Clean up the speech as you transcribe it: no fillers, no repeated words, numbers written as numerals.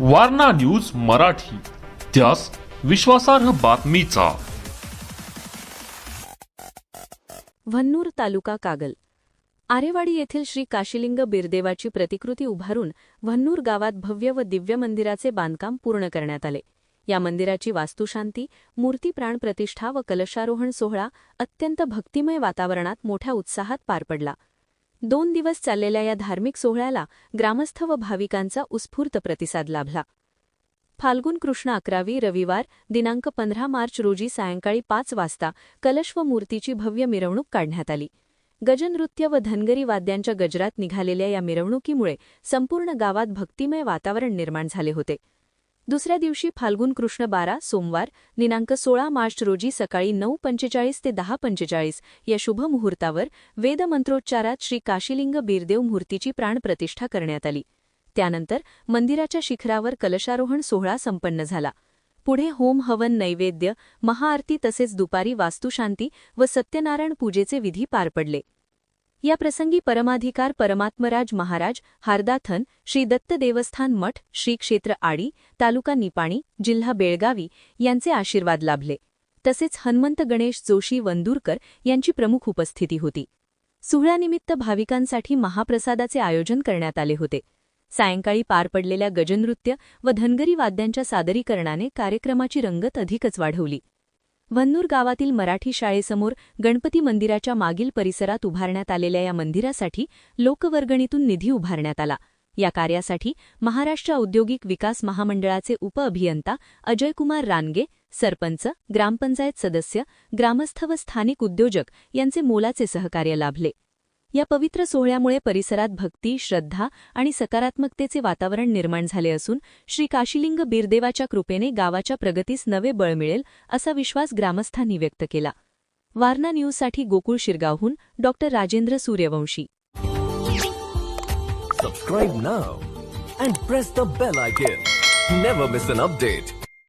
Warna news Marathi, त्यास विश्वासार्ह बातमीचा। वन्नूर तालुका कागल आरेवाडी येथील श्री काशीलिंग बिरदेवाची प्रतिकृती उभारून वन्नूर गावात भव्य व दिव्य मंदिराचे बांधकाम पूर्ण करण्यात आले। या मंदिराची वास्तुशांती, मूर्ती प्राण प्रतिष्ठा व कलशारोहण सोहळा अत्यंत भक्तिमय वातावरणात मोठ्या उत्साहात पार पडला। 2 दिवस चाललेल्या या धार्मिक सोहळ्याला ग्रामस्थ व भाविकांचा उत्स्फूर्त प्रतिसाद लाभला। फाल्गुन कृष्ण 11 रविवार दिनांक 15 मार्च रोजी सायंकाळी 5 वाजता कलश व मूर्तीची भव्य मिरवणूक काढण्यात आली। गजनृत्य व धनगरी वाद्यांच्या गजरात निघालेल्या या मिरवणुकीमुळे संपूर्ण गावात भक्तिमय वातावरण निर्माण झाले होते। दुसऱ्या दिवशी फाल्गुन कृष्ण 12 सोमवार दिनांक 16 मार्च रोजी सकाळी 9:45 ते 10:45 या शुभ मुहूर्तावर वेदमंत्रोच्चारात श्री काशीलिंग बिरदेव मूर्तीची प्राणप्रतिष्ठा करण्यात आली। त्यानंतर मंदिराच्या शिखरावर कलशारोहण सोहळा संपन्न झाला। पुढे होम हवन, नैवेद्य, महाआरती तसेच दुपारी वास्तुशांती व सत्यनारायण पूजेचे विधी पार पडले। या प्रसंगी परमाधिकार परमात्मराज महाराज हार्दाथन, श्री दत्त देवस्थान मठ, श्री क्षेत्र आडी, तालुका निपाणी, जिल्हा बेळगावी यांचे आशीर्वाद लाभले। तसेच हनुमंत गणेश जोशी वंदूरकर यांची प्रमुख उपस्थिती होती। सोहळ्यानिमित्त भाविकांसाठी महाप्रसादाचे आयोजन करण्यात आले होते। सायंकाळी पार पडलेल्या गजनृत्य व धनगरी वाद्यांच्या सादरीकरणाने कार्यक्रमाची रंगत अधिकच वाढवली। वन्नूर गावातील मराठी शाळेसमोर गणपती मंदिराच्या मागील परिसरात उभारण्यात आलेल्या या मंदिरासाठी लोकवर्गणीतून निधी उभारण्यात आला। या कार्यासाठी महाराष्ट्र औद्योगिक विकास महामंडळाचे उपअभियंता अजयकुमार रानगे, सरपंच, ग्रामपंचायत सदस्य, ग्रामस्थ व स्थानिक उद्योजक यांचे मोलाचे सहकार्य लाभले। या पवित्र सोहळ्यामुळे परिसरात भक्ती, श्रद्धा आणि सकारात्मकतेचे वातावरण निर्माण झाले असून श्री काशीलिंग बिरदेवाच्या कृपेने गावाच्या प्रगतीस नवे बळ मिळेल असा विश्वास ग्रामस्थांनी व्यक्त केला। वारणा न्यूजसाठी गोकुळ शिरगावहून डॉ. Rajendra Suryavanshi. Subscribe now and press the bell icon. Never miss an update.